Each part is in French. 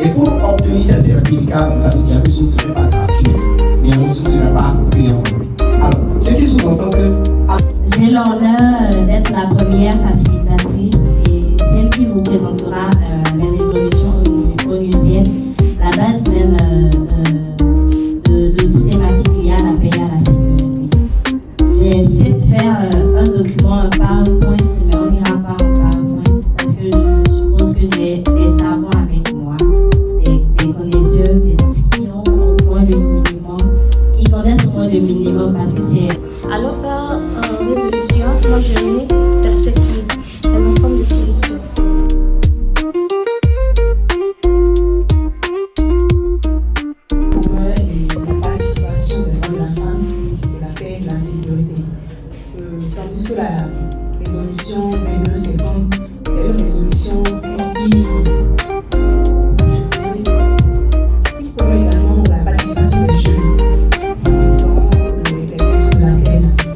Et pour obtenir ces certificats, ça veut dire que ce ne serait pas gratuit, mais ce ne serait pas payant. Alors, ce qui sous-entend que... J'ai l'honneur d'être la première facilitatrice et celle qui vous présentera les résolutions onusiennes, la base même de toute thématique liée à la paix et à la sécurité. J'essaie de faire un document, un PowerPoint, mais on n'ira pas en PowerPoint parce que je suppose que j'ai des savants avec moi, des connaisseurs, des gens qui ont au moins le minimum, qui connaissent au moins le minimum parce que c'est... Alors, par résolution, moi je mets perspective, un ensemble de solutions. La participation des droits de la femme, de la paix et de la sécurité. Tandis que la résolution 2250 est une résolution qui promeut également la participation des jeunes dans les questions de la paix et de la sécurité.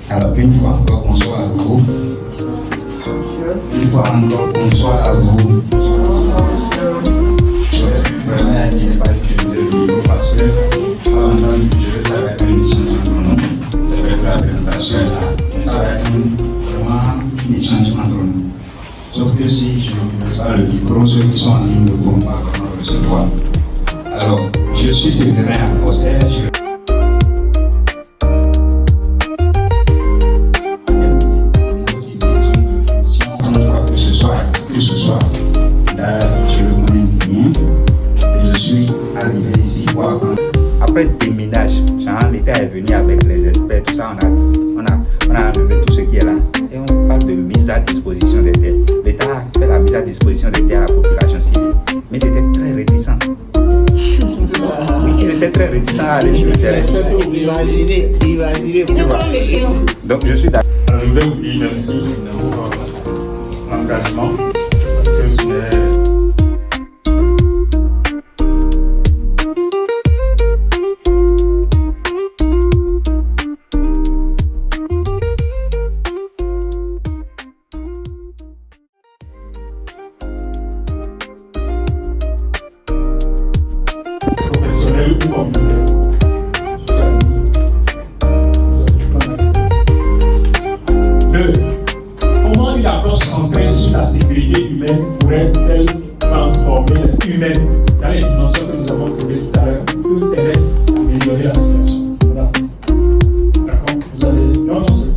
Alors, une fois encore, bonsoir à vous. Une fois encore, bonsoir à vous. Je vraiment qu'il n'est pas utilisé le micro parce que, avant d'entendre, ça va être une échange entre nous. Avec la présentation là, ça va être vraiment un échange entre nous. Sauf que si je ne mets pas le micro, ceux qui sont en ligne ne pourront pas vraiment le recevoir. Alors, je suis secrétaire à Conseil. Ce soir, là, je le connais bien et je suis arrivé ici pour apprendre. Après le déminage, l'État est venu avec les experts, tout ça, on a enlevé tout ce qui est là. Et on parle de mise à disposition des terres. L'État a fait la mise à disposition des terres à la population civile. Mais c'était très réticent. Oui, ils étaient très réticents à aller sur le terrain. Imaginez, tu vois. Donc je suis d'accord. Je voudrais vous dire merci pour l'engagement. Parce que c'est... professionnel ou communautaire. Comment une approche centrée sur la sécurité humaine pourrait-elle transformer l'esprit humain dans les dimensions que nous avons trouvées tout à l'heure, peut-elle améliorer la situation? Voilà. D'accord? Vous allez... Non, c'est...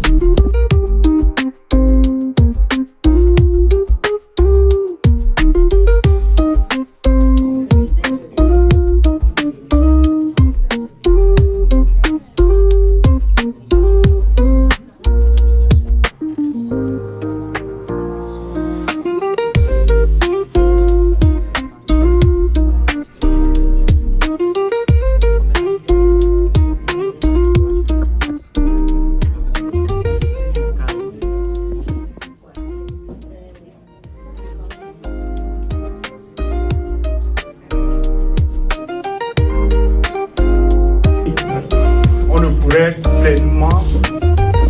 On ne pourrait pleinement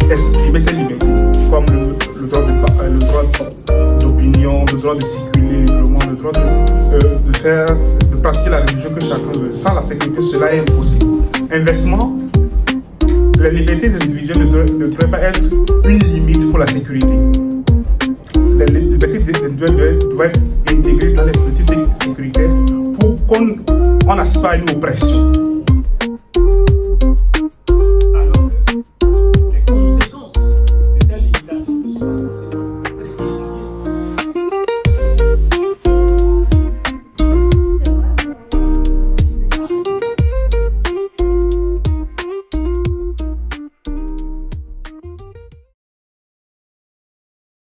exprimer ses libertés, comme le droit d'opinion, le droit de circuler librement, le droit de pratiquer la religion que chacun veut. Sans la sécurité, cela est impossible. Inversement, les libertés individuelles ne devraient pas être une limite pour la sécurité. Les libertés individuelles doivent être intégrées dans les politiques sécuritaires pour qu'on n'assiste pas à une oppression.